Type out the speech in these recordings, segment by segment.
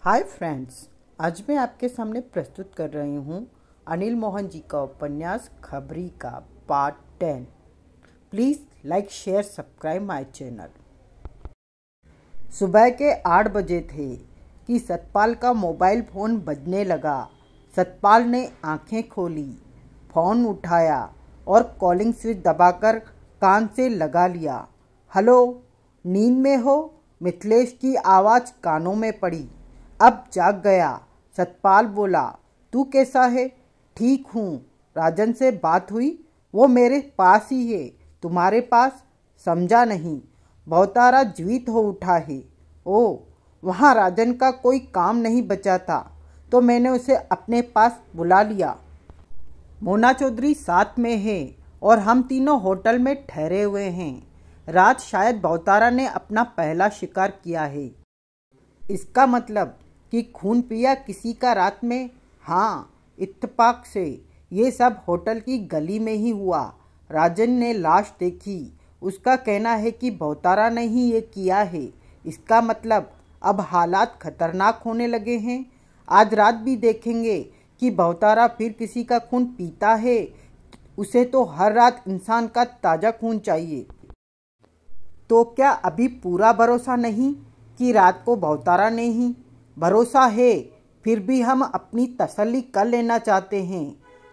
Hi friends, आज मैं आपके सामने प्रस्तुत कर रही हूँ अनिल मोहन जी का उपन्यास खबरी का part 10। Please like share subscribe my channel. सुबह के 8 बजे थे कि सतपाल का मोबाइल फ़ोन बजने लगा। सतपाल ने आंखें खोली, फ़ोन उठाया और कॉलिंग स्विच दबाकर कान से लगा लिया। हेलो, नींद में हो? मिथिलेश की आवाज़ कानों में पड़ी। अब जाग गया। सतपाल बोला, तू कैसा है? ठीक हूँ। राजन से बात हुई? वो मेरे पास ही है। तुम्हारे पास? समझा नहीं। बहुतारा जीवित हो उठा है। ओ, वहाँ राजन का कोई काम नहीं बचा था तो मैंने उसे अपने पास बुला लिया। मोना चौधरी साथ में है और हम तीनों होटल में ठहरे हुए हैं। रात शायद बहुतारा ने अपना पहला शिकार किया है। इसका मतलब कि खून पिया किसी का रात में? हाँ, इत्तेफाक से ये सब होटल की गली में ही हुआ। राजन ने लाश देखी। उसका कहना है कि बहुतारा ने ही ये किया है। इसका मतलब अब हालात खतरनाक होने लगे हैं। आज रात भी देखेंगे कि बहुतारा फिर किसी का खून पीता है। उसे तो हर रात इंसान का ताज़ा खून चाहिए। तो क्या अभी पूरा भरोसा नहीं कि रात को बहुतारा ने ही? भरोसा है, फिर भी हम अपनी तसल्ली कर लेना चाहते हैं।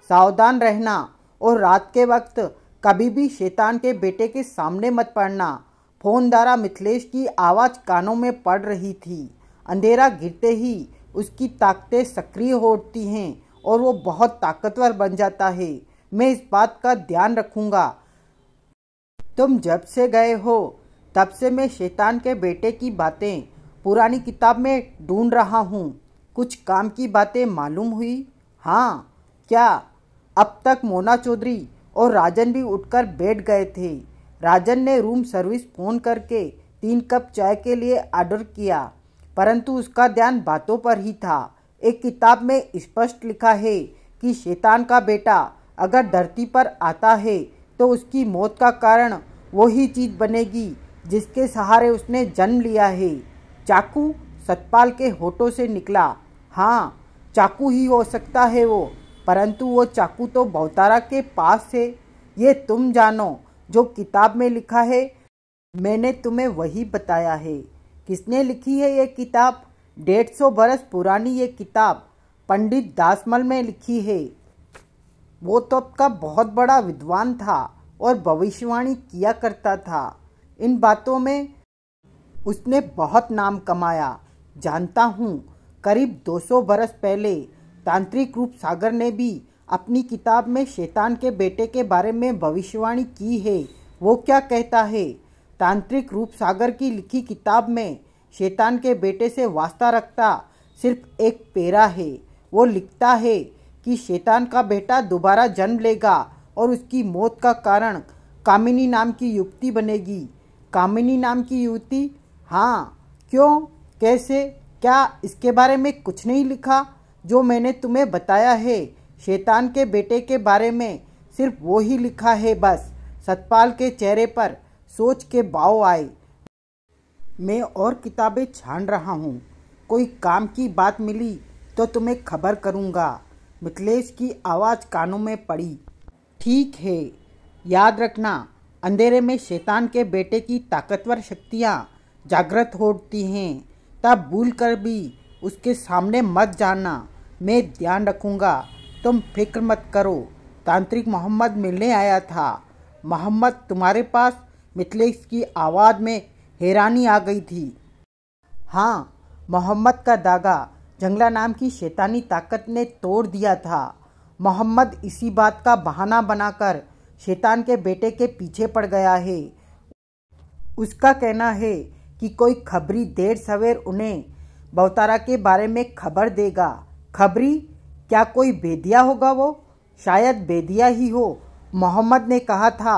सावधान रहना और रात के वक्त कभी भी शैतान के बेटे के सामने मत पड़ना। फोन द्वारा मिथिलेश की आवाज़ कानों में पड़ रही थी। अंधेरा गिरते ही उसकी ताकतें सक्रिय हो उठती हैं और वो बहुत ताकतवर बन जाता है। मैं इस बात का ध्यान रखूँगा। तुम जब से गए हो तब से मैं शैतान के बेटे की बातें पुरानी किताब में ढूंढ रहा हूँ। कुछ काम की बातें मालूम हुई? हाँ। क्या? अब तक मोना चौधरी और राजन भी उठकर बैठ गए थे। राजन ने रूम सर्विस फ़ोन करके 3 कप चाय के लिए ऑर्डर किया, परंतु उसका ध्यान बातों पर ही था। एक किताब में स्पष्ट लिखा है कि शैतान का बेटा अगर धरती पर आता है तो उसकी मौत का कारण वही चीज़ बनेगी जिसके सहारे उसने जन्म लिया है। चाकू? सतपाल के होठों से निकला। हाँ, चाकू ही हो सकता है वो, परंतु वो चाकू तो बहुतारा के पास है। ये तुम जानो जो किताब में लिखा है। मैंने तुम्हें वही बताया है। किसने लिखी है ये किताब? 150 बरस पुरानी ये किताब पंडित दासमल में लिखी है। वो तब का बहुत बड़ा विद्वान था और भविष्यवाणी किया करता था। इन बातों में उसने बहुत नाम कमाया। जानता हूँ, करीब 200 बरस पहले तांत्रिक रूप सागर ने भी अपनी किताब में शैतान के बेटे के बारे में भविष्यवाणी की है। वो क्या कहता है? तांत्रिक रूप सागर की लिखी किताब में शैतान के बेटे से वास्ता रखता सिर्फ एक पेरा है। वो लिखता है कि शैतान का बेटा दोबारा जन्म लेगा और उसकी मौत का कारण कामिनी नाम की युवती बनेगी। कामिनी नाम की युवती? हाँ। क्यों? कैसे? क्या इसके बारे में कुछ नहीं लिखा जो मैंने तुम्हें बताया है? शैतान के बेटे के बारे में सिर्फ वो ही लिखा है बस। सतपाल के चेहरे पर सोच के भाव आए। मैं और किताबें छान रहा हूँ। कोई काम की बात मिली तो तुम्हें खबर करूँगा। मिथिलेश की आवाज़ कानों में पड़ी। ठीक है, याद रखना, अंधेरे में शैतान के बेटे की ताकतवर शक्तियाँ जागृत होती हैं। तब भूल कर भी उसके सामने मत जाना। मैं ध्यान रखूँगा, तुम फिक्र मत करो। तांत्रिक मोहम्मद मिलने आया था। मोहम्मद तुम्हारे पास? मिथिलेश की आवाज़ में हैरानी आ गई थी। हाँ, मोहम्मद का दागा जंगला नाम की शैतानी ताकत ने तोड़ दिया था। मोहम्मद इसी बात का बहाना बनाकर शैतान के बेटे के पीछे पड़ गया है। उसका कहना है कि कोई खबरी देर सवेर उन्हें बहुतारा के बारे में खबर देगा। खबरी? क्या कोई बेदिया होगा वो? शायद बेदिया ही हो। मोहम्मद ने कहा था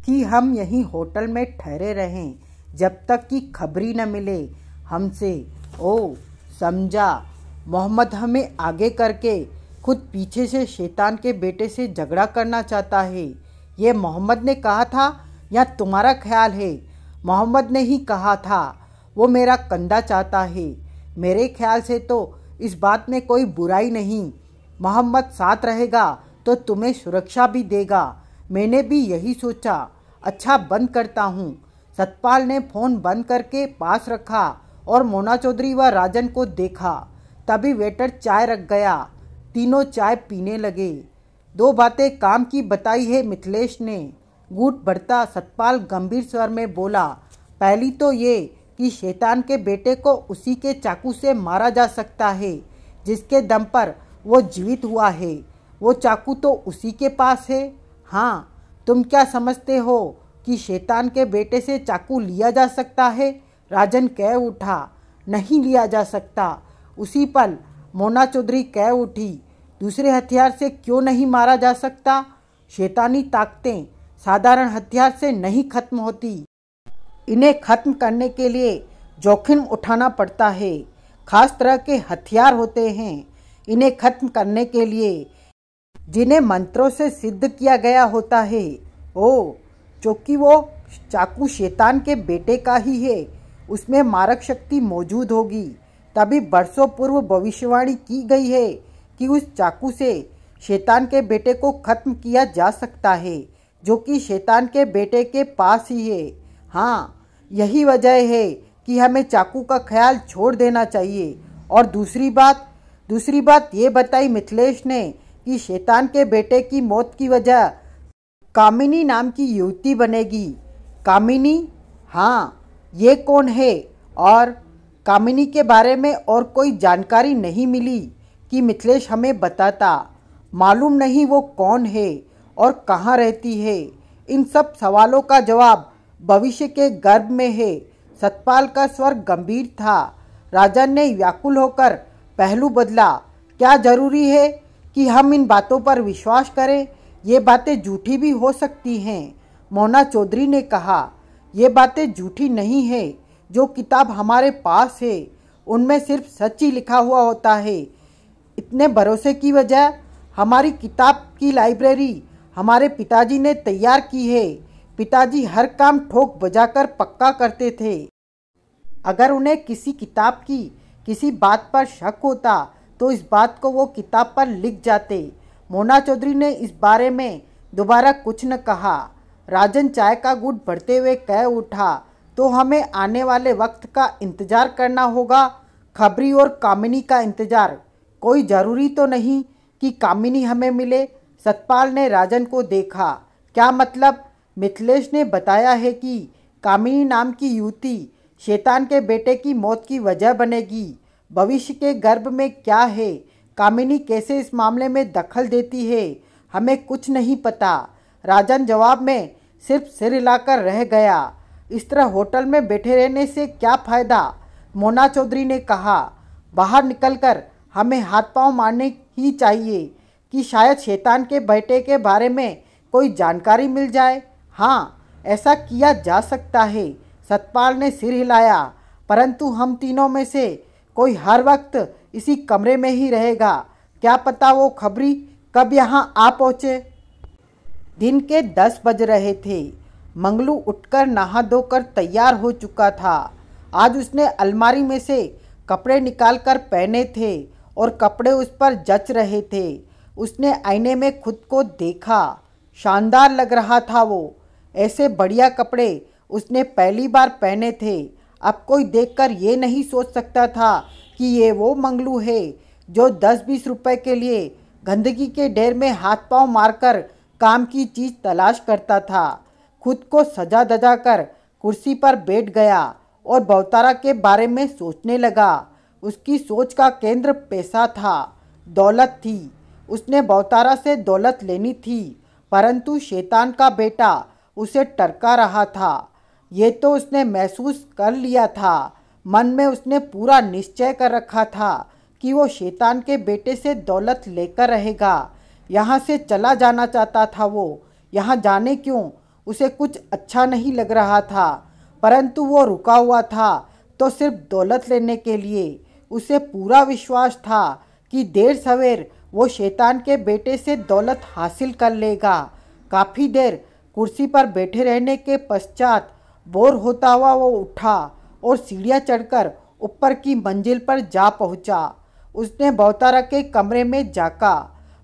कि हम यहीं होटल में ठहरे रहें जब तक कि खबरी न मिले हमसे। ओ, समझा। मोहम्मद हमें आगे करके खुद पीछे से शैतान के बेटे से झगड़ा करना चाहता है। ये मोहम्मद ने कहा था या तुम्हारा ख्याल है? मोहम्मद ने ही कहा था। वो मेरा कंधा चाहता है। मेरे ख्याल से तो इस बात में कोई बुराई नहीं। मोहम्मद साथ रहेगा तो तुम्हें सुरक्षा भी देगा। मैंने भी यही सोचा। अच्छा, बंद करता हूँ। सतपाल ने फ़ोन बंद करके पास रखा और मोना चौधरी व राजन को देखा। तभी वेटर चाय रख गया। तीनों चाय पीने लगे। दो बातें काम की बताई है मिथिलेश ने। घूंट भरता सतपाल गंभीर स्वर में बोला, पहली तो ये कि शैतान के बेटे को उसी के चाकू से मारा जा सकता है जिसके दम पर वो जीवित हुआ है। वो चाकू तो उसी के पास है। हाँ, तुम क्या समझते हो कि शैतान के बेटे से चाकू लिया जा सकता है? राजन कह उठा, नहीं लिया जा सकता। उसी पल मोना चौधरी कह उठी, दूसरे हथियार से क्यों नहीं मारा जा सकता? शैतानी ताकतें साधारण हथियार से नहीं खत्म होती। इन्हें खत्म करने के लिए जोखिम उठाना पड़ता है। खास तरह के हथियार होते हैं इन्हें खत्म करने के लिए, जिन्हें मंत्रों से सिद्ध किया गया होता है। क्योंकि वो चाकू शैतान के बेटे का ही है, उसमें मारक शक्ति मौजूद होगी। तभी बरसों पूर्व भविष्यवाणी की गई है कि उस चाकू से शैतान के बेटे को खत्म किया जा सकता है, जो कि शैतान के बेटे के पास ही है। हाँ, यही वजह है कि हमें चाकू का ख्याल छोड़ देना चाहिए। और दूसरी बात ये बताई मिथिलेश ने कि शैतान के बेटे की मौत की वजह कामिनी नाम की युवती बनेगी। कामिनी? हाँ, ये कौन है? और कामिनी के बारे में और कोई जानकारी नहीं मिली कि मिथिलेश हमें बताता। मालूम नहीं वो कौन है और कहाँ रहती है। इन सब सवालों का जवाब भविष्य के गर्भ में है। सतपाल का स्वर गंभीर था। राजन ने व्याकुल होकर पहलू बदला, क्या जरूरी है कि हम इन बातों पर विश्वास करें? ये बातें झूठी भी हो सकती हैं। मोना चौधरी ने कहा, ये बातें झूठी नहीं है। जो किताब हमारे पास है उनमें सिर्फ सच ही लिखा हुआ होता है। इतने भरोसे की वजह हमारी किताब की लाइब्रेरी हमारे पिताजी ने तैयार की है। पिताजी हर काम ठोक बजाकर पक्का करते थे। अगर उन्हें किसी किताब की किसी बात पर शक होता तो इस बात को वो किताब पर लिख जाते। मोना चौधरी ने इस बारे में दोबारा कुछ न कहा। राजन चाय का घूंट भरते हुए कह उठा, तो हमें आने वाले वक्त का इंतजार करना होगा। खबरी और कामिनी का इंतजार। कोई ज़रूरी तो नहीं कि कामिनी हमें मिले। सतपाल ने राजन को देखा। क्या मतलब? मिथिलेश ने बताया है कि कामिनी नाम की युवती शैतान के बेटे की मौत की वजह बनेगी। भविष्य के गर्भ में क्या है, कामिनी कैसे इस मामले में दखल देती है, हमें कुछ नहीं पता। राजन जवाब में सिर्फ सिर हिलाकर रह गया। इस तरह होटल में बैठे रहने से क्या फ़ायदा? मोना चौधरी ने कहा, बाहर निकलकर हमें हाथ पांव मारने ही चाहिए कि शायद शैतान के बेटे के बारे में कोई जानकारी मिल जाए। हाँ, ऐसा किया जा सकता है। सतपाल ने सिर हिलाया। परंतु हम तीनों में से कोई हर वक्त इसी कमरे में ही रहेगा। क्या पता वो खबरी कब यहाँ आ पहुँचे। दिन के 10 बज रहे थे। मंगलू उठकर नहा धोकर तैयार हो चुका था। आज उसने अलमारी में से कपड़े निकालकर पहने थे और कपड़े उस पर जच रहे थे। उसने आईने में खुद को देखा। शानदार लग रहा था वो। ऐसे बढ़िया कपड़े उसने पहली बार पहने थे। अब कोई देखकर ये नहीं सोच सकता था कि ये वो मंगलू है जो 10-20 रुपए के लिए गंदगी के ढेर में हाथ पांव मारकर काम की चीज़ तलाश करता था। खुद को सजा धजा कर कुर्सी पर बैठ गया और भवतारा के बारे में सोचने लगा। उसकी सोच का केंद्र पैसा था, दौलत थी। उसने भवतारा से दौलत लेनी थी, परंतु शैतान का बेटा उसे टरका रहा था। ये तो उसने महसूस कर लिया था। मन में उसने पूरा निश्चय कर रखा था कि वो शैतान के बेटे से दौलत लेकर रहेगा। यहाँ से चला जाना चाहता था वो। यहाँ जाने क्यों, उसे कुछ अच्छा नहीं लग रहा था, परंतु वो रुका हुआ था तो सिर्फ दौलत लेने के लिए। उसे पूरा विश्वास था कि देर सवेर वो शैतान के बेटे से दौलत हासिल कर लेगा। काफ़ी देर कुर्सी पर बैठे रहने के पश्चात बोर होता हुआ वो उठा और सीढ़ियाँ चढ़कर ऊपर की मंजिल पर जा पहुंचा। उसने बहुतारा के कमरे में जाका।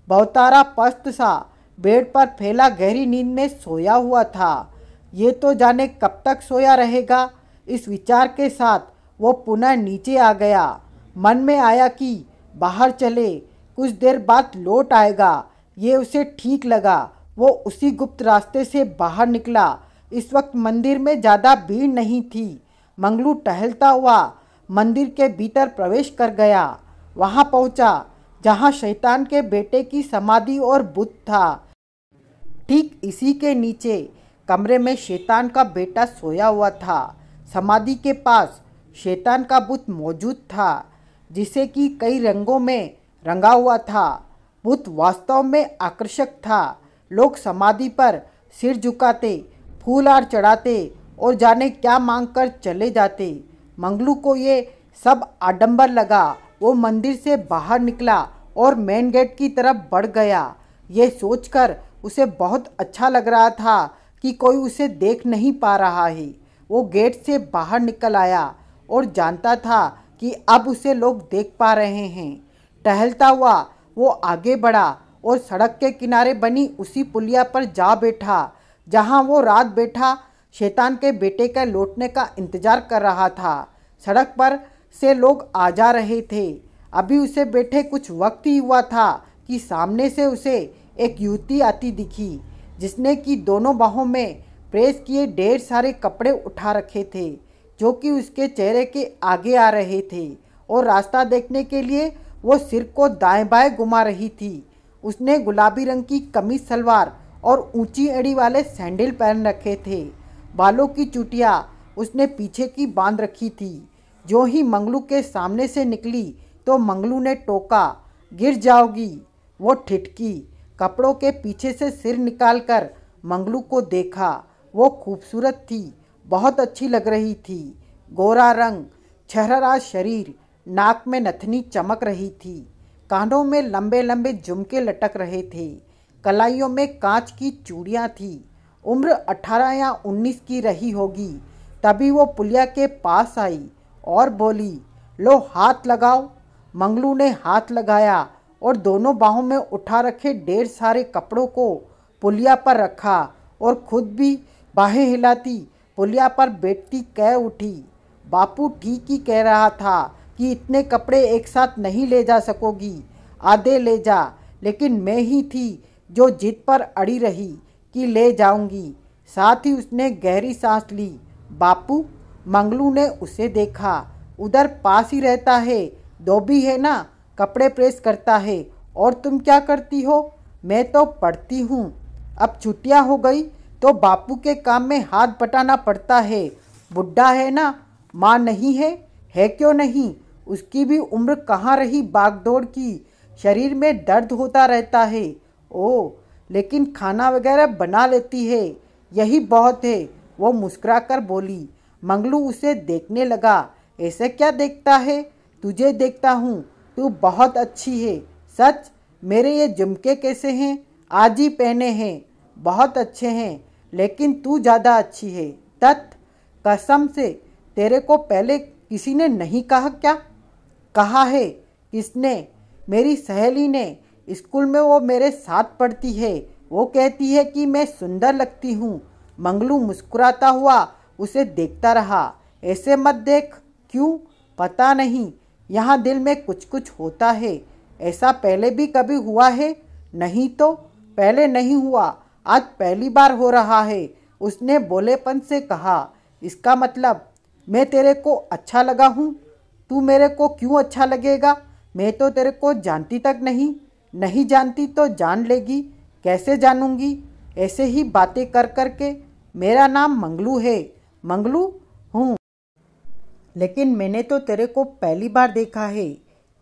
बहुतारा पस्त सा बेड पर फैला गहरी नींद में सोया हुआ था। ये तो जाने कब तक सोया रहेगा। इस विचार के साथ वो पुनः नीचे आ गया। मन में आया कि बाहर चले, कुछ देर बाद लौट आएगा। ये उसे ठीक लगा। वो उसी गुप्त रास्ते से बाहर निकला। इस वक्त मंदिर में ज़्यादा भीड़ नहीं थी। मंगलू टहलता हुआ मंदिर के भीतर प्रवेश कर गया। वहाँ पहुँचा जहाँ शैतान के बेटे की समाधि और बुत था। ठीक इसी के नीचे कमरे में शैतान का बेटा सोया हुआ था। समाधि के पास शैतान का बुत मौजूद था, जिसे कि कई रंगों में रंगा हुआ था। बुत वास्तव में आकर्षक था। लोग समाधि पर सिर झुकाते, फूल हार चढ़ाते और जाने क्या मांगकर चले जाते। मंगलू को ये सब आडंबर लगा। वो मंदिर से बाहर निकला और मेन गेट की तरफ बढ़ गया। ये सोचकर उसे बहुत अच्छा लग रहा था कि कोई उसे देख नहीं पा रहा है। वो गेट से बाहर निकल आया और जानता था कि अब उसे लोग देख पा रहे हैं। टहलता हुआ वो आगे बढ़ा और सड़क के किनारे बनी उसी पुलिया पर जा बैठा जहां वो रात बैठा शैतान के बेटे का लौटने का इंतजार कर रहा था। सड़क पर से लोग आ जा रहे थे। अभी उसे बैठे कुछ वक्त ही हुआ था कि सामने से उसे एक युवती आती दिखी, जिसने कि दोनों बाहों में प्रेस किए ढेर सारे कपड़े उठा रखे थे, जो कि उसके चेहरे के आगे आ रहे थे और रास्ता देखने के लिए वो सिर को दाएं बाएं घुमा रही थी। उसने गुलाबी रंग की कमीज सलवार और ऊंची एड़ी वाले सैंडल पहन रखे थे। बालों की चुटिया उसने पीछे की बांध रखी थी। जो ही मंगलू के सामने से निकली तो मंगलू ने टोका, गिर जाओगी। वो ठिठकी, कपड़ों के पीछे से सिर निकालकर मंगलू को देखा। वो खूबसूरत थी, बहुत अच्छी लग रही थी। गोरा रंग, छहरारा शरीर, नाक में नथनी चमक रही थी। कानों में लंबे लंबे झुमके लटक रहे थे। कलाइयों में कांच की चूड़ियाँ थी। उम्र 18 या 19 की रही होगी। तभी वो पुलिया के पास आई और बोली, लो हाथ लगाओ। मंगलू ने हाथ लगाया और दोनों बाहों में उठा रखे ढेर सारे कपड़ों को पुलिया पर रखा और खुद भी बाहें हिलाती पुलिया पर बैठती कह उठी, बापू ठीक ही कह रहा था कि इतने कपड़े एक साथ नहीं ले जा सकोगी, आधे ले जा। लेकिन मैं ही थी जो जिद पर अड़ी रही कि ले जाऊंगी। साथ ही उसने गहरी सांस ली। बापू, मंगलू ने उसे देखा। उधर पास ही रहता है, धोबी है ना, कपड़े प्रेस करता है। और तुम क्या करती हो? मैं तो पढ़ती हूँ। अब छुट्टियाँ हो गई तो बापू के काम में हाथ बटाना पड़ता है। बुढ़ा है ना, माँ नहीं है क्यों नहीं? उसकी भी उम्र कहाँ रही भागदौड़ की। शरीर में दर्द होता रहता है। ओ, लेकिन खाना वगैरह बना लेती है, यही बहुत है। वो मुस्कुराकर बोली। मंगलू उसे देखने लगा। ऐसे क्या देखता है? तुझे देखता हूँ, तू बहुत अच्छी है। सच? मेरे ये झुमके कैसे हैं? आज ही पहने हैं। बहुत अच्छे हैं, लेकिन तू ज़्यादा अच्छी है। तत्, कसम से तेरे को पहले किसी ने नहीं कहा क्या? कहा है। किसने? मेरी सहेली ने। स्कूल में वो मेरे साथ पढ़ती है। वो कहती है कि मैं सुंदर लगती हूँ। मंगलू मुस्कुराता हुआ उसे देखता रहा। ऐसे मत देख। क्यों? पता नहीं, यहाँ दिल में कुछ कुछ होता है। ऐसा पहले भी कभी हुआ है? नहीं तो पहले नहीं हुआ, आज पहली बार हो रहा है, उसने बोलेपन से कहा। इसका मतलब मैं तेरे को अच्छा लगा हूँ? तू मेरे को क्यों अच्छा लगेगा? मैं तो तेरे को जानती तक नहीं। नहीं जानती तो जान लेगी। कैसे जानूंगी? ऐसे ही बातें कर कर के। मेरा नाम मंगलू है। मंगलू हूँ, लेकिन मैंने तो तेरे को पहली बार देखा है।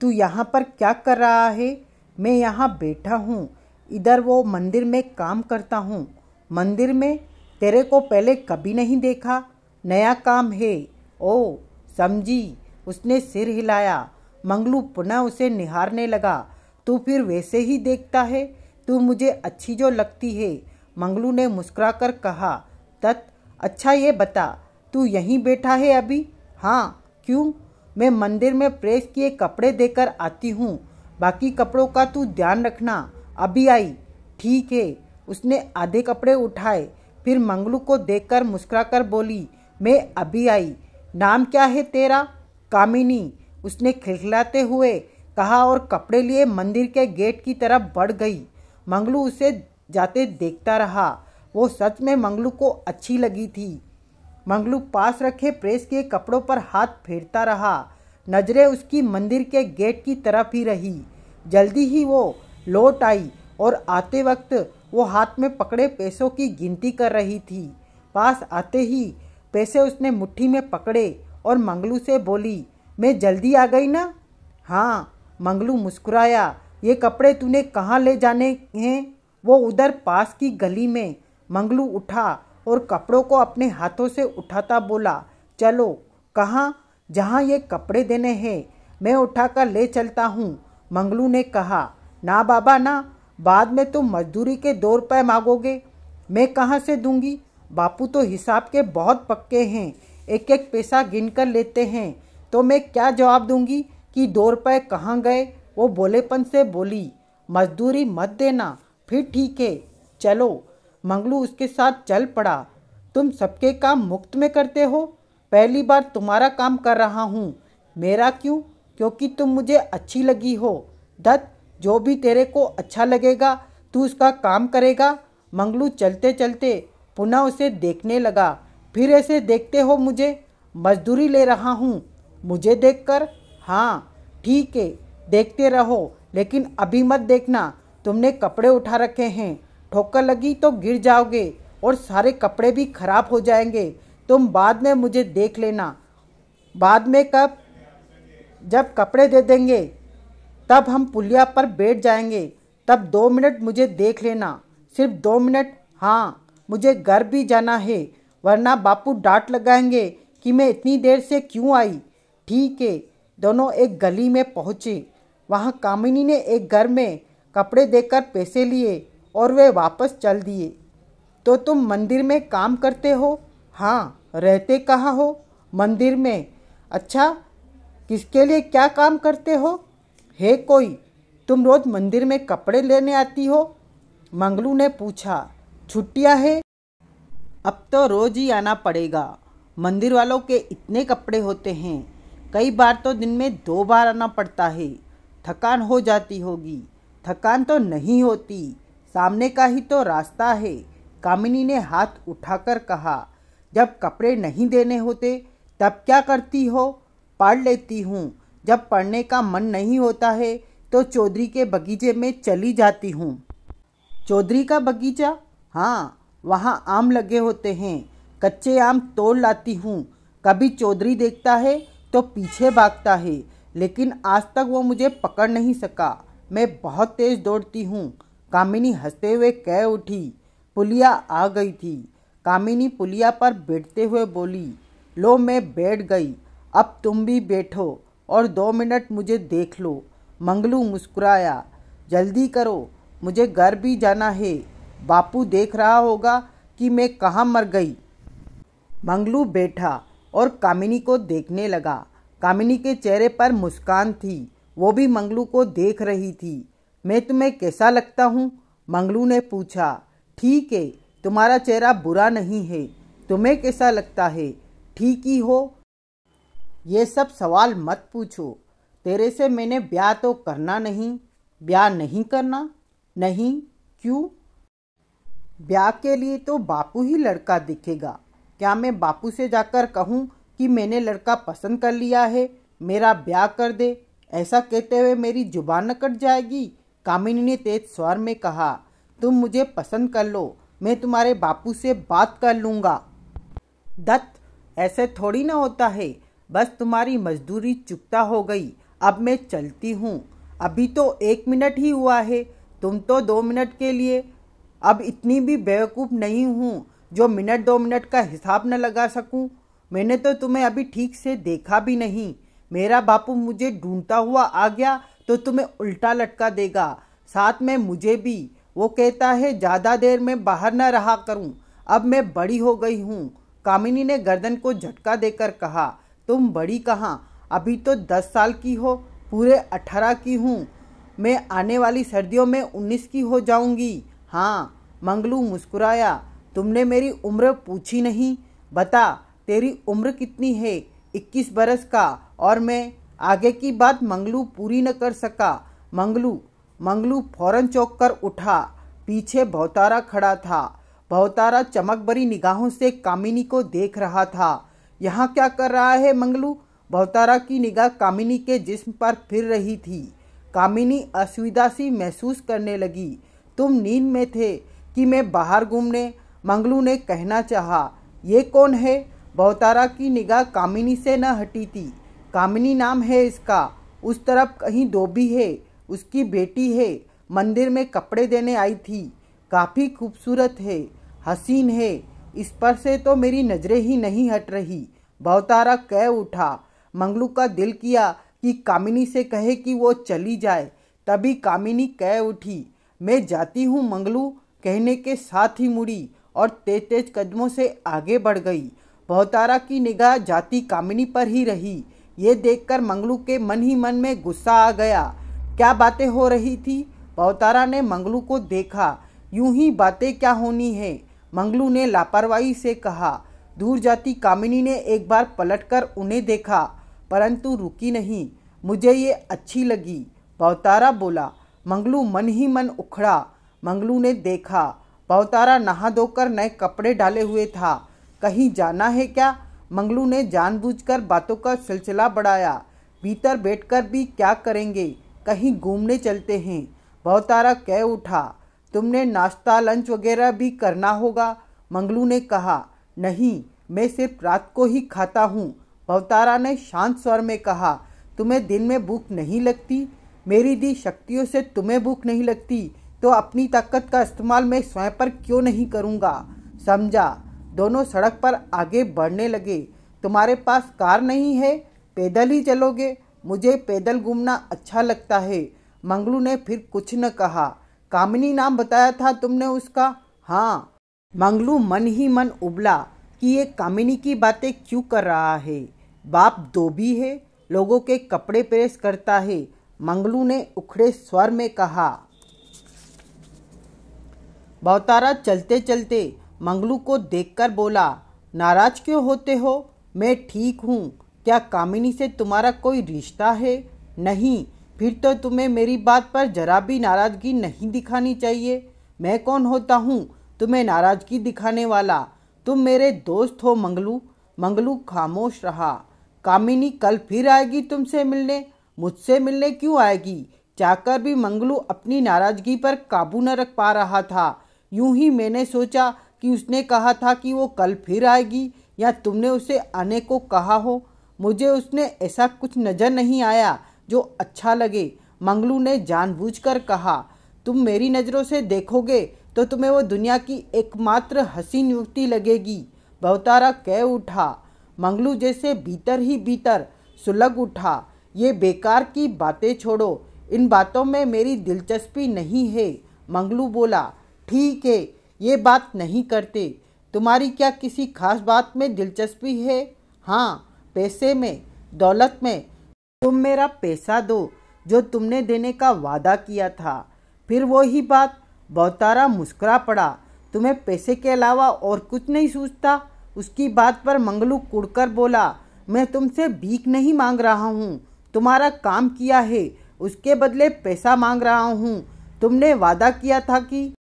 तू यहाँ पर क्या कर रहा है? मैं यहाँ बैठा हूँ। इधर वो मंदिर में काम करता हूँ। मंदिर में? तेरे को पहले कभी नहीं देखा। नया काम है। ओ, समझी। उसने सिर हिलाया। मंगलू पुनः उसे निहारने लगा। तू फिर वैसे ही देखता है। तू मुझे अच्छी जो लगती है, मंगलू ने मुस्कुराकर कहा। तत्, अच्छा ये बता, तू यहीं बैठा है अभी? हाँ। क्यों? मैं मंदिर में प्रेस किए कपड़े देकर आती हूँ, बाकी कपड़ों का तू ध्यान रखना। अभी आई। ठीक है। उसने आधे कपड़े उठाए, फिर मंगलू को देखकर मुस्कुराकर बोली, मैं अभी आई। नाम क्या है तेरा? कामिनी, उसने खिलखिलाते हुए कहा और कपड़े लिए मंदिर के गेट की तरफ बढ़ गई। मंगलू उसे जाते देखता रहा। वो सच में मंगलू को अच्छी लगी थी। मंगलू पास रखे प्रेस के कपड़ों पर हाथ फेरता रहा। नजरें उसकी मंदिर के गेट की तरफ ही रही। जल्दी ही वो लौट आई और आते वक्त वो हाथ में पकड़े पैसों की गिनती कर रही थी। पास आते ही पैसे उसने मुट्ठी में पकड़े और मंगलू से बोली, मैं जल्दी आ गई ना? हाँ, मंगलू मुस्कुराया। ये कपड़े तूने कहाँ ले जाने हैं? वो उधर पास की गली में। मंगलू उठा और कपड़ों को अपने हाथों से उठाता बोला, चलो। कहाँ? जहाँ ये कपड़े देने हैं, मैं उठाकर ले चलता हूँ, मंगलू ने कहा। ना बाबा ना, बाद में तुम मजदूरी के 2 रुपए मांगोगे, मैं कहाँ से दूंगी? बापू तो हिसाब के बहुत पक्के हैं, एक एक पैसा गिनकर लेते हैं, तो मैं क्या जवाब दूंगी कि 2 रुपए कहाँ गए? वो भोलेपन से बोली, मजदूरी मत देना, फिर ठीक है, चलो। मंगलू उसके साथ चल पड़ा। तुम सबके काम मुफ्त में करते हो? पहली बार तुम्हारा काम कर रहा हूँ। मेरा क्यों? क्योंकि तुम मुझे अच्छी लगी हो। दत्त, जो भी तेरे को अच्छा लगेगा तू उसका काम करेगा। मंगलू चलते चलते पुनः उसे देखने लगा। फिर ऐसे देखते हो मुझे? मजदूरी ले रहा हूँ मुझे देखकर? हाँ ठीक है, देखते रहो, लेकिन अभी मत देखना। तुमने कपड़े उठा रखे हैं, ठोकर लगी तो गिर जाओगे और सारे कपड़े भी खराब हो जाएंगे। तुम बाद में मुझे देख लेना। बाद में कब? जब कपड़े दे देंगे तब हम पुलिया पर बैठ जाएंगे, तब 2 मिनट मुझे देख लेना, सिर्फ 2 मिनट। हाँ, मुझे घर भी जाना है, वरना बापू डांट लगाएंगे कि मैं इतनी देर से क्यों आई। ठीक है। दोनों एक गली में पहुँचे। वहाँ कामिनी ने एक घर में कपड़े देकर पैसे लिए और वे वापस चल दिए। तो तुम मंदिर में काम करते हो? हाँ। रहते कहाँ हो? मंदिर में। अच्छा, किसके लिए क्या काम करते हो? है कोई? तुम रोज मंदिर में कपड़े लेने आती हो? मंगलू ने पूछा। छुट्टियाँ है? अब तो रोज ही आना पड़ेगा। मंदिर वालों के इतने कपड़े होते हैं, कई बार तो दिन में 2 बार आना पड़ता है। थकान हो जाती होगी। थकान तो नहीं होती, सामने का ही तो रास्ता है, कामिनी ने हाथ उठाकर कहा। जब कपड़े नहीं देने होते तब क्या करती हो? पढ़ लेती हूँ। जब पढ़ने का मन नहीं होता है तो चौधरी के बगीचे में चली जाती हूँ। चौधरी का बगीचा? हाँ, वहाँ आम लगे होते हैं, कच्चे आम तोड़ लाती हूँ। कभी चौधरी देखता है तो पीछे भागता है, लेकिन आज तक वो मुझे पकड़ नहीं सका। मैं बहुत तेज दौड़ती हूँ, कामिनी हंसते हुए कह उठी। पुलिया आ गई थी। कामिनी पुलिया पर बैठते हुए बोली, लो मैं बैठ गई, अब तुम भी बैठो और 2 मिनट मुझे देख लो। मंगलू मुस्कुराया। जल्दी करो, मुझे घर भी जाना है, बापू देख रहा होगा कि मैं कहाँ मर गई। मंगलू बैठा और कामिनी को देखने लगा। कामिनी के चेहरे पर मुस्कान थी, वो भी मंगलू को देख रही थी। मैं तुम्हें कैसा लगता हूँ? मंगलू ने पूछा। ठीक है, तुम्हारा चेहरा बुरा नहीं है, तुम्हें कैसा लगता है? ठीक ही हो। ये सब सवाल मत पूछो, तेरे से मैंने ब्याह तो करना नहीं। ब्याह नहीं करना? नहीं, क्यों? ब्याह के लिए तो बापू ही लड़का दिखेगा। क्या मैं बापू से जाकर कहूँ कि मैंने लड़का पसंद कर लिया है, मेरा ब्याह कर दे? ऐसा कहते हुए मेरी जुबान न कट जाएगी? कामिनी ने तेज स्वर में कहा। तुम मुझे पसंद कर लो, मैं तुम्हारे बापू से बात कर लूँगा। दत्त, ऐसे थोड़ी ना होता है, बस तुम्हारी मजदूरी चुकता हो गई, अब मैं चलती हूँ। अभी तो 1 मिनट ही हुआ है, तुम तो 2 मिनट के लिए। अब इतनी भी बेवकूफ़ नहीं हूँ जो मिनट 2 मिनट का हिसाब न लगा सकूँ। मैंने तो तुम्हें अभी ठीक से देखा भी नहीं। मेरा बापू मुझे ढूंढता हुआ आ गया तो तुम्हें उल्टा लटका देगा, साथ में मुझे भी। वो कहता है ज़्यादा देर में बाहर न रहा करूं, अब मैं बड़ी हो गई हूं। कामिनी ने गर्दन को झटका देकर कहा। तुम बड़ी कहाँ, अभी तो 10 साल की हो, पूरे 18 की हूँ। मैं आने वाली सर्दियों में 19 की हो जाऊंगी। हाँ, मंगलू मुस्कुराया। तुमने मेरी उम्र पूछी नहीं। बता, तेरी उम्र कितनी है? 21 बरस का। और मैं? आगे की बात मंगलू पूरी न कर सका। मंगलू फौरन चौंक कर उठा। पीछे भवतारा खड़ा था। भवतारा चमक भरी निगाहों से कामिनी को देख रहा था। यहाँ क्या कर रहा है मंगलू? भवतारा की निगाह कामिनी के जिस्म पर फिर रही थी। कामिनी असुविधा सी महसूस करने लगी। तुम नींद में थे कि मैं बाहर घूमने? मंगलू ने कहना चाहा। ये कौन है? भवतारा की निगाह कामिनी से न हटी थी। कामिनी नाम है इसका। उस तरफ कहीं धोबी है, उसकी बेटी है। मंदिर में कपड़े देने आई थी। काफ़ी खूबसूरत है, हसीन है। इस पर से तो मेरी नजरें ही नहीं हट रही। भवतारा कह उठा। मंगलू का दिल किया कि कामिनी से कहे कि वो चली जाए। तभी कामिनी कह उठी, मैं जाती हूँ मंगलू। कहने के साथ ही मुड़ी और तेज तेज कदमों से आगे बढ़ गई। भवतारा की निगाह जाती कामिनी पर ही रही। ये देखकर मंगलू के मन ही मन में गुस्सा आ गया। क्या बातें हो रही थी? भवतारा ने मंगलू को देखा। यूं ही बातें क्या होनी है? मंगलू ने लापरवाही से कहा। दूर जाती कामिनी ने एक बार पलटकर उन्हें देखा, परंतु रुकी नहीं। मुझे ये अच्छी लगी, भवतारा बोला। मंगलू मन ही मन उखड़ा। मंगलू ने देखा, भवतारा नहा धोकर नए कपड़े डाले हुए था। कहीं जाना है क्या? मंगलू ने जानबूझकर बातों का सिलसिला बढ़ाया। भीतर बैठकर भी क्या करेंगे? कहीं घूमने चलते हैं। भवतारा कह उठा। तुमने नाश्ता लंच वगैरह भी करना होगा। मंगलू ने कहा। नहीं, मैं सिर्फ रात को ही खाता हूँ। भवतारा ने शांत स्वर में कहा। तुम्हें दिन में भूख नहीं लगती? मेरी दी शक्तियों से तुम्हें भूख नहीं लगती तो अपनी ताकत का इस्तेमाल मैं स्वयं पर क्यों नहीं करूँगा? समझा। दोनों सड़क पर आगे बढ़ने लगे। तुम्हारे पास कार नहीं है? पैदल ही चलोगे? मुझे पैदल घूमना अच्छा लगता है। मंगलू ने फिर कुछ न कहा। कामिनी नाम बताया था तुमने उसका? हाँ। मंगलू मन ही मन उबला कि ये कामिनी की बातें क्यों कर रहा है। बाप धोबी है, लोगों के कपड़े प्रेस करता है। मंगलू ने उखड़े स्वर में कहा। भवतारा चलते चलते मंगलू को देखकर बोला, नाराज क्यों होते हो? मैं ठीक हूँ। क्या कामिनी से तुम्हारा कोई रिश्ता है? नहीं। फिर तो तुम्हें मेरी बात पर जरा भी नाराजगी नहीं दिखानी चाहिए। मैं कौन होता हूँ तुम्हें नाराजगी दिखाने वाला? तुम मेरे दोस्त हो मंगलू। मंगलू खामोश रहा। कामिनी कल फिर आएगी तुमसे मिलने? मुझसे मिलने क्यों आएगी? चाहकर भी मंगलू अपनी नाराजगी पर काबू न रख पा रहा था। यूं ही मैंने सोचा कि उसने कहा था कि वो कल फिर आएगी, या तुमने उसे आने को कहा हो। मुझे उसने ऐसा कुछ नज़र नहीं आया जो अच्छा लगे। मंगलू ने जानबूझकर कहा। तुम मेरी नज़रों से देखोगे तो तुम्हें वो दुनिया की एकमात्र हसीन युवती लगेगी। भवतारा कह उठा। मंगलू जैसे भीतर ही भीतर सुलग उठा। ये बेकार की बातें छोड़ो, इन बातों में मेरी दिलचस्पी नहीं है। मंगलू बोला। ठीक है, ये बात नहीं करते। तुम्हारी क्या किसी खास बात में दिलचस्पी है? हाँ, पैसे में, दौलत में। तुम मेरा पैसा दो जो तुमने देने का वादा किया था। फिर वो ही बात? भवतारा मुस्कुरा पड़ा। तुम्हें पैसे के अलावा और कुछ नहीं सूझता? उसकी बात पर मंगलू कुड़कर बोला। मैं तुमसे भीख नहीं मांग रहा हूँ। तुम्हारा काम किया है, उसके बदले पैसा मांग रहा हूँ। तुमने वादा किया था कि।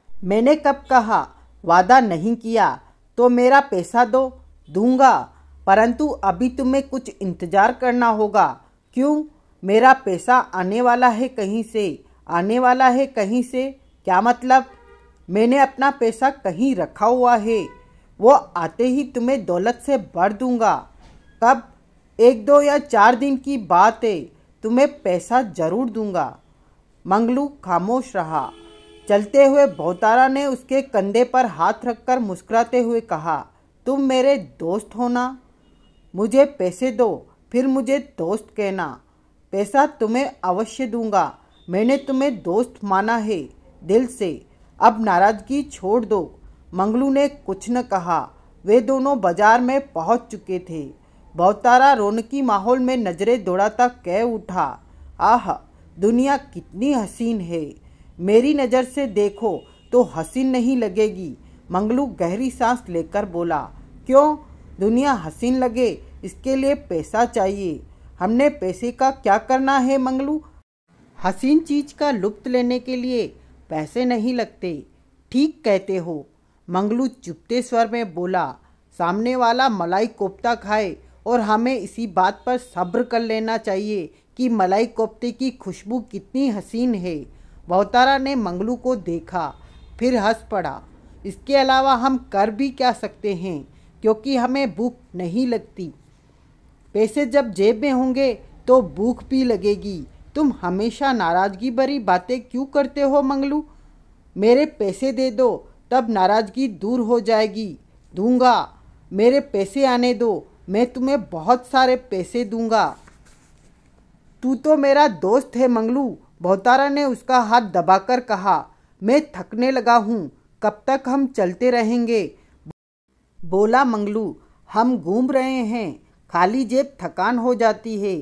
मैंने कब कहा? वादा नहीं किया तो मेरा पैसा दो, दूंगा। परंतु अभी तुम्हें कुछ इंतजार करना होगा। क्यों? मेरा पैसा आने वाला है कहीं से। आने वाला है कहीं से? क्या मतलब? मैंने अपना पैसा कहीं रखा हुआ है। वो आते ही तुम्हें दौलत से भर दूंगा। कब? 1 2 या 4 दिन की बात है। तुम्हें पैसा जरूर दूंगा। मंगलू खामोश रहा। चलते हुए भवतारा ने उसके कंधे पर हाथ रखकर मुस्कुराते हुए कहा। तुम मेरे दोस्त हो ना? मुझे पैसे दो, फिर मुझे दोस्त कहना। पैसा तुम्हें अवश्य दूंगा। मैंने तुम्हें दोस्त माना है, दिल से। अब नाराजगी छोड़ दो। मंगलू ने कुछ न कहा। वे दोनों बाजार में पहुंच चुके थे। बहुतारा रौनकी माहौल में नजरें दौड़ाता कह उठा, आह, दुनिया कितनी हसीन है। मेरी नज़र से देखो तो हसीन नहीं लगेगी। मंगलू गहरी सांस लेकर बोला, क्यों? दुनिया हसीन लगे इसके लिए पैसा चाहिए। हमने पैसे का क्या करना है मंगलू? हसीन चीज का लुत्फ लेने के लिए पैसे नहीं लगते। ठीक कहते हो। मंगलू चुपते स्वर में बोला, सामने वाला मलाई कोफ्ता खाए और हमें इसी बात पर सब्र कर लेना चाहिए कि मलाई कोफ्ते की खुशबू कितनी हसीन है। बहुतारा ने मंगलू को देखा, फिर हंस पड़ा। इसके अलावा हम कर भी क्या सकते हैं, क्योंकि हमें भूख नहीं लगती। पैसे जब जेब में होंगे तो भूख भी लगेगी। तुम हमेशा नाराज़गी भरी बातें क्यों करते हो मंगलू? मेरे पैसे दे दो, तब नाराज़गी दूर हो जाएगी। दूंगा। मेरे पैसे आने दो, मैं तुम्हें बहुत सारे पैसे दूंगा। तू तो मेरा दोस्त है मंगलू, बहुतारा ने उसका हाथ दबाकर कहा। मैं थकने लगा हूँ, कब तक हम चलते रहेंगे? बोला मंगलू, हम घूम रहे हैं, खाली जेब थकान हो जाती है।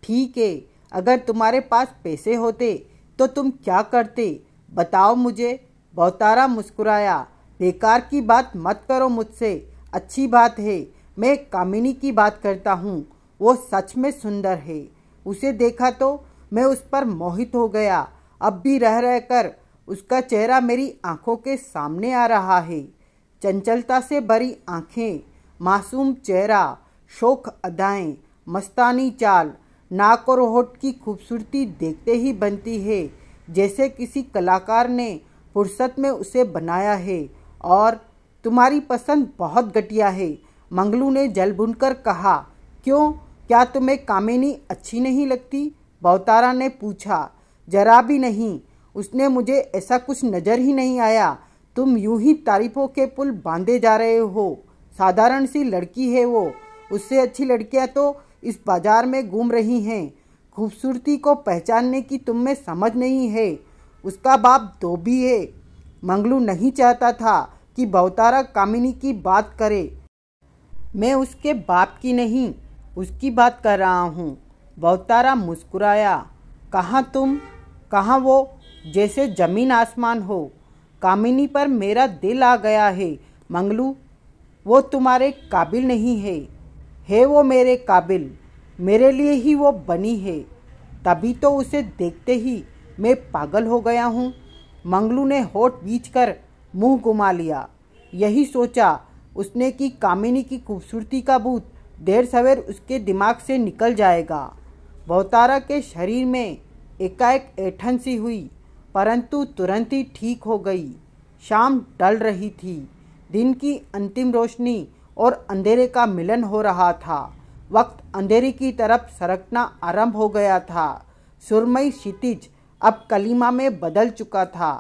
ठीक है, अगर तुम्हारे पास पैसे होते तो तुम क्या करते, बताओ मुझे। बहुतारा मुस्कुराया, बेकार की बात मत करो मुझसे। अच्छी बात है, मैं कामिनी की बात करता हूँ। वो सच में सुंदर है। उसे देखा तो मैं उस पर मोहित हो गया। अब भी रह रहकर उसका चेहरा मेरी आंखों के सामने आ रहा है। चंचलता से भरी आंखें, मासूम चेहरा, शौक अदाएं, मस्तानी चाल, नाक और होठ की खूबसूरती देखते ही बनती है जैसे किसी कलाकार ने फुर्सत में उसे बनाया है। और तुम्हारी पसंद बहुत घटिया है, मंगलू ने जल भुनकर कहा। क्यों, क्या तुम्हें कामिनी अच्छी नहीं लगती? बहुतारा ने पूछा। जरा भी नहीं, उसने मुझे ऐसा कुछ नज़र ही नहीं आया। तुम यूं ही तारीफों के पुल बांधे जा रहे हो। साधारण सी लड़की है वो, उससे अच्छी लड़कियां तो इस बाजार में घूम रही हैं। खूबसूरती को पहचानने की तुम में समझ नहीं है। उसका बाप धोबी है। मंगलू नहीं चाहता था कि बहुतारा कामिनी की बात करे। मैं उसके बाप की नहीं, उसकी बात कर रहा हूँ। बहुतारा मुस्कुराया। कहाँ तुम, कहाँ वो, जैसे जमीन आसमान हो। कामिनी पर मेरा दिल आ गया है मंगलू। वो तुम्हारे काबिल नहीं है वो मेरे काबिल। मेरे लिए ही वो बनी है, तभी तो उसे देखते ही मैं पागल हो गया हूँ। मंगलू ने होठ बींचकर मुंह घुमा लिया। यही सोचा उसने कि कामिनी की खूबसूरती का भूत देर सवेर उसके दिमाग से निकल जाएगा। बहुतारा के शरीर में एकाएक ऐंठन सी हुई, परंतु तुरंत ही ठीक हो गई। शाम ढल रही थी। दिन की अंतिम रोशनी और अंधेरे का मिलन हो रहा था। वक्त अंधेरे की तरफ सरकना आरंभ हो गया था। सुरमई क्षितिज अब कलिमा में बदल चुका था।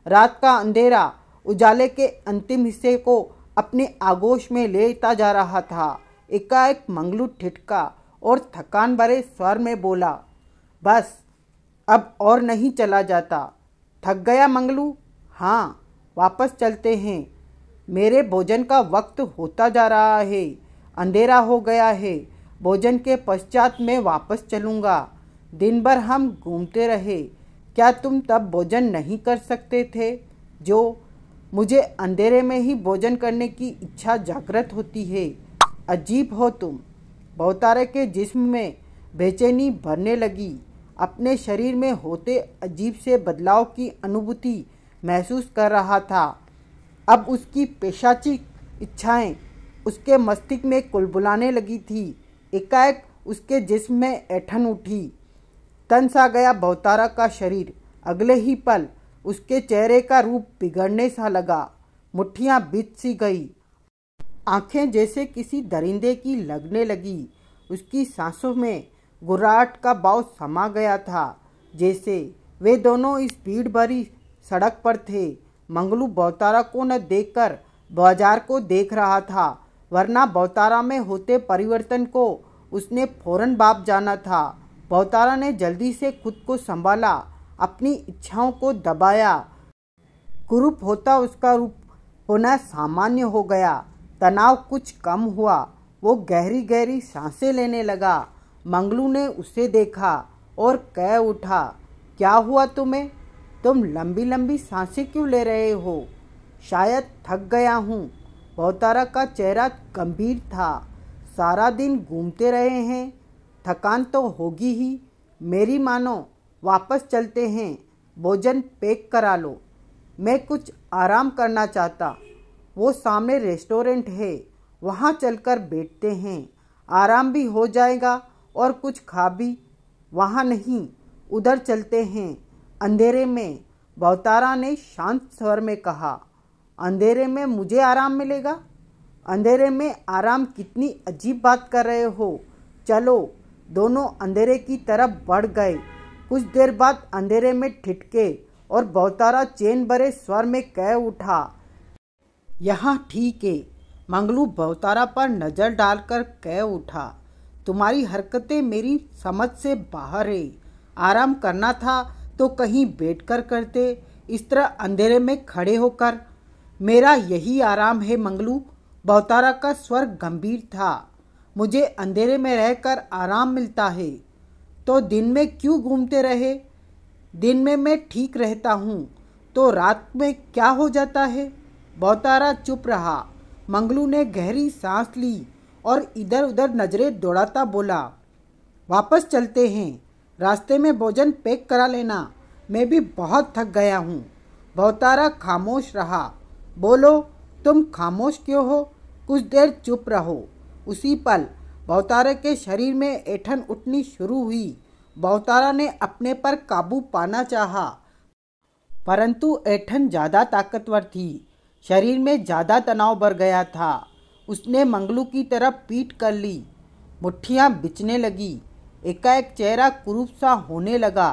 रात का अंधेरा उजाले के अंतिम हिस्से को अपने आगोश में लेता जा रहा था। एकाएक मंगलू ठिठका और थकान भरे स्वर में बोला, बस अब और नहीं चला जाता। थक गया मंगलू? हाँ, वापस चलते हैं। मेरे भोजन का वक्त होता जा रहा है। अंधेरा हो गया है। भोजन के पश्चात मैं वापस चलूँगा। दिन भर हम घूमते रहे। क्या तुम तब भोजन नहीं कर सकते थे? मुझे अंधेरे में ही भोजन करने की इच्छा जागृत होती है। अजीब हो तुम। बहुतारे के जिस्म में बेचैनी भरने लगी। अपने शरीर में होते अजीब से बदलाव की अनुभूति महसूस कर रहा था। अब उसकी पैशाचिक इच्छाएं उसके मस्तिष्क में कुलबुलाने लगी थी। एकाएक उसके जिस्म में ऐंठन उठी। तन सा गया बहुतारा का शरीर। अगले ही पल उसके चेहरे का रूप बिगड़ने सा लगा। मुट्ठियां बीत सी गई। आंखें जैसे किसी दरिंदे की लगने लगी। उसकी सांसों में गुर्राहट का भाव समा गया था, जैसे वे दोनों इस भीड़ भरी सड़क पर थे। मंगलू बहुतारा को न देखकर बाजार को देख रहा था, वरना बहुतारा में होते परिवर्तन को उसने फौरन भाप जाना था। बहुतारा ने जल्दी से खुद को संभाला, अपनी इच्छाओं को दबाया। कुरूप होता उसका रूप पुनः सामान्य हो गया। तनाव कुछ कम हुआ। वो गहरी गहरी सांसें लेने लगा। मंगलू ने उसे देखा और कह उठा, क्या हुआ तुम्हें? तुम लंबी लंबी सांसें क्यों ले रहे हो? शायद थक गया हूँ। बहुतारा का चेहरा गंभीर था। सारा दिन घूमते रहे हैं, थकान तो होगी ही। मेरी मानो, वापस चलते हैं, भोजन पैक करा लो। मैं कुछ आराम करना चाहता। वो सामने रेस्टोरेंट है, वहाँ चलकर बैठते हैं, आराम भी हो जाएगा और कुछ खा भी। वहाँ नहीं, उधर चलते हैं, अंधेरे में, बहुतारा ने शांत स्वर में कहा। अंधेरे में मुझे आराम मिलेगा? अंधेरे में आराम? कितनी अजीब बात कर रहे हो। चलो। दोनों अंधेरे की तरफ बढ़ गए। कुछ देर बाद अंधेरे में ठिठके और बहुतारा चैन भरे स्वर में कह उठा, यहाँ ठीक है। मंगलू बहुतारा पर नजर डालकर कह उठा, तुम्हारी हरकतें मेरी समझ से बाहर है। आराम करना था तो कहीं बैठकर करते, इस तरह अंधेरे में खड़े होकर। मेरा यही आराम है मंगलू। बहुतारा का स्वर गंभीर था। मुझे अंधेरे में रहकर आराम मिलता है। तो दिन में क्यों घूमते रहे? दिन में मैं ठीक रहता हूँ, तो रात में क्या हो जाता है? बहुतारा चुप रहा। मंगलू ने गहरी सांस ली और इधर उधर नजरें दौड़ाता बोला, वापस चलते हैं, रास्ते में भोजन पैक करा लेना। मैं भी बहुत थक गया हूँ। बहुतारा खामोश रहा। बोलो, तुम खामोश क्यों हो? कुछ देर चुप रहो। उसी पल बहुतारा के शरीर में ऐंठन उठनी शुरू हुई। बहुतारा ने अपने पर काबू पाना चाहा, परंतु ऐंठन ज़्यादा ताकतवर थी। शरीर में ज़्यादा तनाव बढ़ गया था। उसने मंगलू की तरफ पीठ कर ली। मुट्ठियाँ बिचने लगी। एकाएक चेहरा कुरूप सा होने लगा।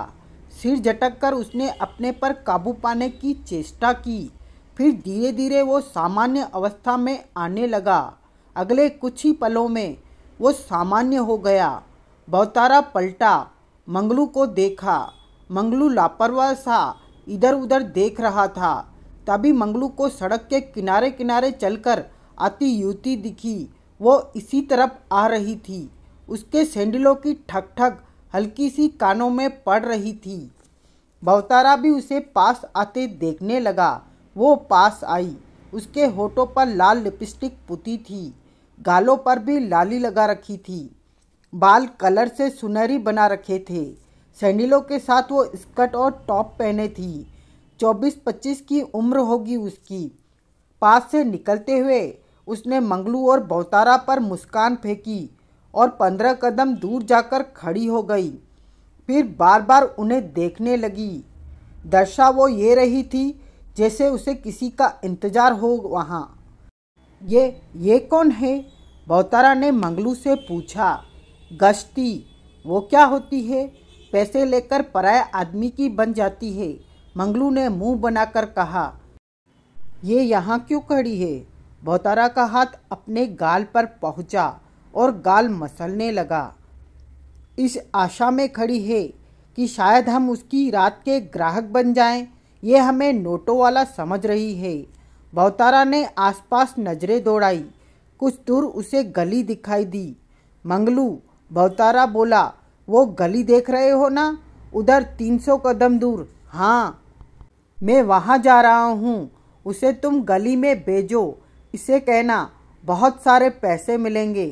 सिर झटक कर उसने अपने पर काबू पाने की चेष्टा की। फिर धीरे धीरे वो सामान्य अवस्था में आने लगा। अगले कुछ ही पलों में वो सामान्य हो गया। बहुतारा पलटा, मंगलू को देखा। मंगलू लापरवाह सा इधर उधर देख रहा था। तभी मंगलू को सड़क के किनारे किनारे चलकर आती युवती दिखी। वो इसी तरफ आ रही थी। उसके सैंडलों की ठक ठक हल्की सी कानों में पड़ रही थी। बहुतारा भी उसे पास आते देखने लगा। वो पास आई। उसके होठों पर लाल लिपस्टिक पुती थी। गालों पर भी लाली लगा रखी थी। बाल कलर से सुनहरी बना रखे थे। सैंडलों के साथ वो स्कर्ट और टॉप पहने थी। 24-25 की उम्र होगी उसकी। पास से निकलते हुए उसने मंगलू और बहुतारा पर मुस्कान फेंकी और 15 कदम दूर जाकर खड़ी हो गई। फिर बार बार उन्हें देखने लगी। दशा वो ये रही थी जैसे उसे किसी का इंतजार हो वहाँ। ये कौन है? बहुतारा ने मंगलू से पूछा। गश्ती। वो क्या होती है? पैसे लेकर पराया आदमी की बन जाती है। मंगलू ने मुंह बनाकर कहा। ये यहाँ क्यों खड़ी है? बहुतारा का हाथ अपने गाल पर पहुँचा और गाल मसलने लगा। इस आशा में खड़ी है कि शायद हम उसकी रात के ग्राहक बन जाएं। ये हमें नोटों वाला समझ रही है। बहुतारा ने आसपास नजरें दौड़ाई। कुछ दूर उसे गली दिखाई दी। मंगलू, बहुतारा बोला, वो गली देख रहे हो ना? उधर 300 कदम दूर। हाँ, मैं वहाँ जा रहा हूँ। उसे तुम गली में भेजो। इसे कहना बहुत सारे पैसे मिलेंगे।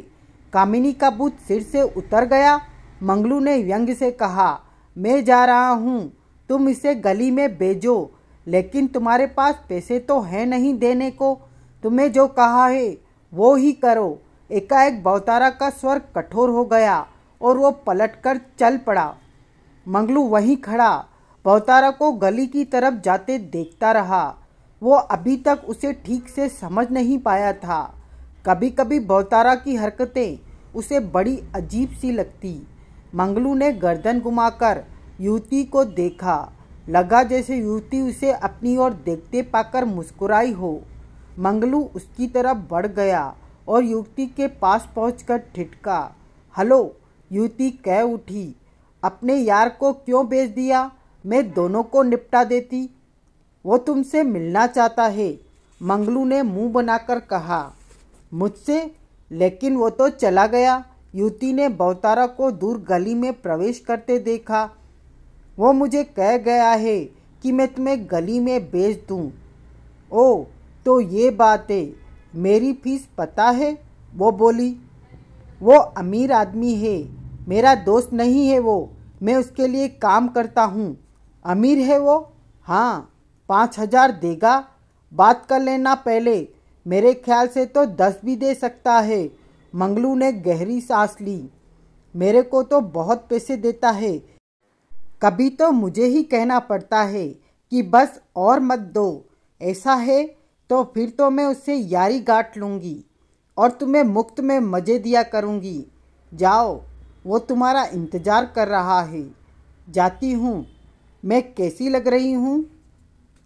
कामिनी का भूत सिर से उतर गया। मंगलू ने व्यंग्य से कहा। मैं जा रहा हूँ, तुम इसे गली में भेजो, लेकिन तुम्हारे पास पैसे तो है नहीं देने को। तुम्हें जो कहा है वो ही करो। एकाएक बहुतारा का स्वर कठोर हो गया और वो पलटकर चल पड़ा। मंगलू वहीं खड़ा बहुतारा को गली की तरफ जाते देखता रहा। वो अभी तक उसे ठीक से समझ नहीं पाया था। कभी कभी बहुतारा की हरकतें उसे बड़ी अजीब सी लगती। मंगलू ने गर्दन घुमाकर युवती को देखा। लगा जैसे युवती उसे अपनी ओर देखते पाकर मुस्कुराई हो। मंगलू उसकी तरफ बढ़ गया और युवती के पास पहुंचकर ठिठका। हेलो, युवती कह उठी। अपने यार को क्यों भेज दिया? मैं दोनों को निपटा देती। वो तुमसे मिलना चाहता है, मंगलू ने मुंह बनाकर कहा। मुझसे? लेकिन वो तो चला गया। युवती ने बहुतारा को दूर गली में प्रवेश करते देखा। वो मुझे कह गया है कि मैं तुम्हें गली में बेच दूं। ओ, तो ये बात है। मेरी फीस पता है? वो बोली। वो अमीर आदमी है, मेरा दोस्त नहीं है वो। मैं उसके लिए काम करता हूँ। अमीर है वो? हाँ। 5,000 देगा? बात कर लेना पहले। मेरे ख्याल से तो 10 भी दे सकता है। मंगलू ने गहरी सांस ली। मेरे को तो बहुत पैसे देता है। कभी तो मुझे ही कहना पड़ता है कि बस और मत दो। ऐसा है तो फिर तो मैं उससे यारी गांठ लूँगी और तुम्हें मुफ्त में मज़े दिया करूँगी। जाओ, वो तुम्हारा इंतज़ार कर रहा है। जाती हूँ। मैं कैसी लग रही हूँ?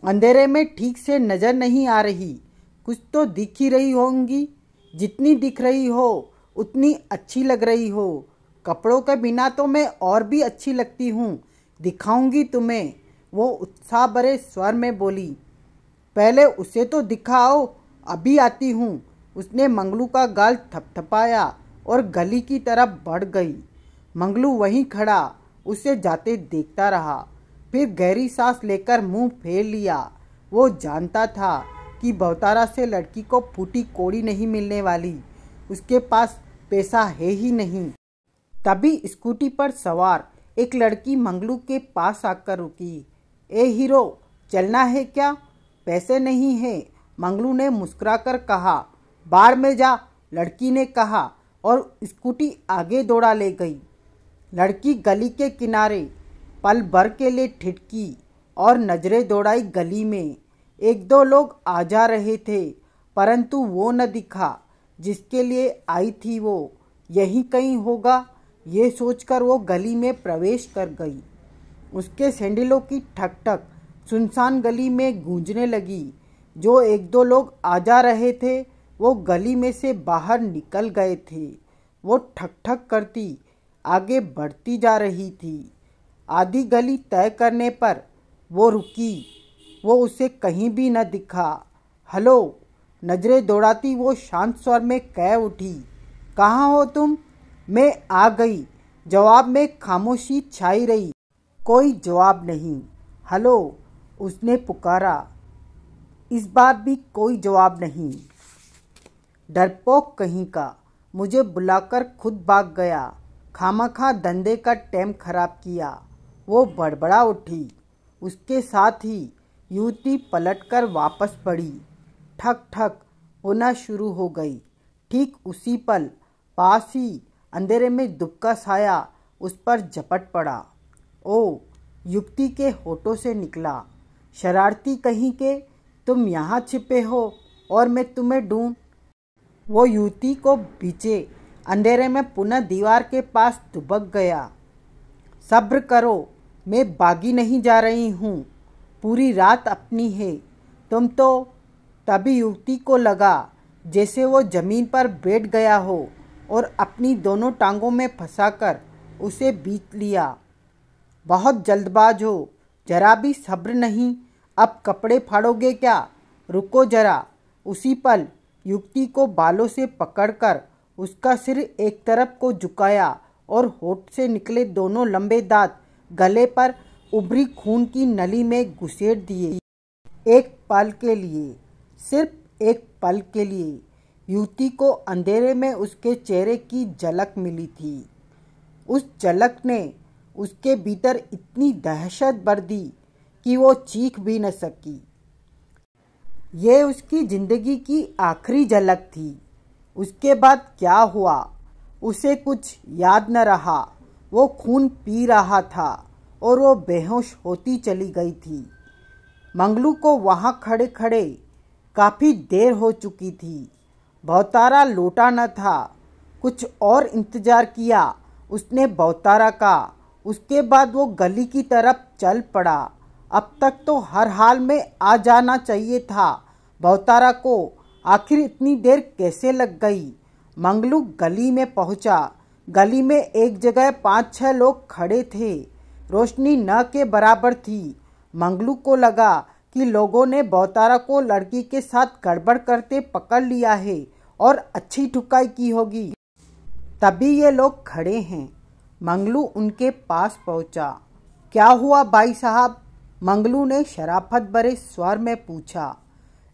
अंधेरे में ठीक से नज़र नहीं आ रही। कुछ तो दिख ही रही होंगी। जितनी दिख रही हो उतनी अच्छी लग रही हो। कपड़ों के बिना तो मैं और भी अच्छी लगती हूँ। दिखाऊंगी तुम्हें, वो उत्साह भरे स्वर में बोली। पहले उसे तो दिखाओ, अभी आती हूँ। उसने मंगलू का गाल थपथपाया और गली की तरफ बढ़ गई। मंगलू वहीं खड़ा उसे जाते देखता रहा। फिर गहरी सांस लेकर मुंह फेर लिया। वो जानता था कि बहुतारा से लड़की को फूटी कोड़ी नहीं मिलने वाली। उसके पास पैसा है ही नहीं। तभी स्कूटी पर सवार एक लड़की मंगलू के पास आकर रुकी। ए हीरो, चलना है क्या? पैसे नहीं है, मंगलू ने मुस्कुराकर कहा। बाढ़ में जा, लड़की ने कहा और स्कूटी आगे दौड़ा ले गई। लड़की गली के किनारे पल भर के लिए ठिठकी और नजरें दौड़ाई गली में। एक दो लोग आ जा रहे थे, परंतु वो न दिखा जिसके लिए आई थी। वो यहीं कहीं होगा, ये सोचकर वो गली में प्रवेश कर गई। उसके सैंडलों की ठक ठक सुनसान गली में गूंजने लगी। जो एक दो लोग आ जा रहे थे वो गली में से बाहर निकल गए थे। वो ठक ठक करती आगे बढ़ती जा रही थी। आधी गली तय करने पर वो रुकी। वो उसे कहीं भी न दिखा। हेलो, नजरें दौड़ाती वो शांत स्वर में कह उठी। कहाँ हो तुम? मैं आ गई। जवाब में खामोशी छाई रही। कोई जवाब नहीं। हेलो, उसने पुकारा। इस बार भी कोई जवाब नहीं। डरपोक कहीं का, मुझे बुलाकर खुद भाग गया। खामखा धंधे का टाइम खराब किया। वो बड़बड़ा उठी। उसके साथ ही युवती पलटकर वापस बढ़ी। ठक ठक होना शुरू हो गई। ठीक उसी पल पास ही अंधेरे में दुबका साया उस पर झपट पड़ा। ओ, युवती के होठों से निकला। शरारती कहीं के, तुम यहाँ छिपे हो और मैं तुम्हें ढूंढ। वो युवती को पीछे अंधेरे में पुनः दीवार के पास दुबक गया। सब्र करो, मैं भागी नहीं जा रही हूँ। पूरी रात अपनी है। तुम तो। तभी युवती को लगा जैसे वो जमीन पर बैठ गया हो और अपनी दोनों टांगों में फंसाकर उसे बीत लिया। बहुत जल्दबाज हो, जरा भी सब्र नहीं। अब कपड़े फाड़ोगे क्या? रुको जरा। उसी पल युवती को बालों से पकड़कर उसका सिर एक तरफ को झुकाया और होठ से निकले दोनों लंबे दांत गले पर उभरी खून की नली में घुसेड़ दिए। एक पल के लिए, सिर्फ एक पल के लिए युवती को अंधेरे में उसके चेहरे की झलक मिली थी। उस झलक ने उसके भीतर इतनी दहशत भर दी कि वो चीख भी न सकी। ये उसकी जिंदगी की आखिरी झलक थी। उसके बाद क्या हुआ उसे कुछ याद न रहा। वो खून पी रहा था और वो बेहोश होती चली गई थी। मंगलू को वहाँ खड़े खड़े काफ़ी देर हो चुकी थी। बहुतारा लौटा न था। कुछ और इंतजार किया उसने बहुतारा का। उसके बाद वो गली की तरफ चल पड़ा। अब तक तो हर हाल में आ जाना चाहिए था बहुतारा को। आखिर इतनी देर कैसे लग गई? मंगलू गली में पहुंचा। गली में एक जगह 5-6 लोग खड़े थे। रोशनी न के बराबर थी। मंगलू को लगा कि लोगों ने बहुतारा को लड़की के साथ गड़बड़ करते पकड़ लिया है और अच्छी ठुकाई की होगी। तभी ये लोग खड़े हैं। मंगलू उनके पास पहुंचा। क्या हुआ भाई साहब? मंगलू ने शराफत भरे स्वर में पूछा।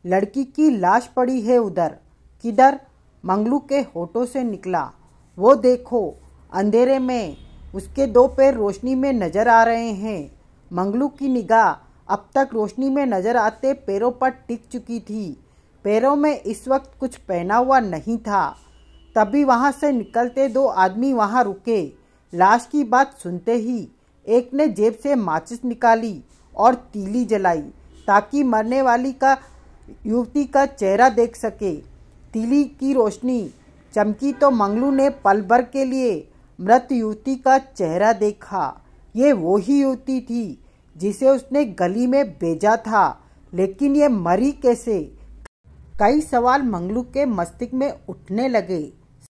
लड़की की लाश पड़ी है उधर। किधर? मंगलू के होठों से निकला। वो देखो, अंधेरे में उसके 2 पैर रोशनी में नजर आ रहे हैं। मंगलू की निगाह अब तक रोशनी में नजर आते पैरों पर टिक चुकी थी। पैरों में इस वक्त कुछ पहना हुआ नहीं था। तभी वहां से निकलते 2 आदमी वहां रुके। लाश की बात सुनते ही एक ने जेब से माचिस निकाली और तीली जलाई ताकि मरने वाली का युवती का चेहरा देख सके। तीली की रोशनी चमकी तो मंगलू ने पल भर के लिए मृत युवती का चेहरा देखा। ये वो ही युवती थी जिसे उसने गली में भेजा था, लेकिन ये मरी कैसे? कई सवाल मंगलू के मस्तिष्क में उठने लगे।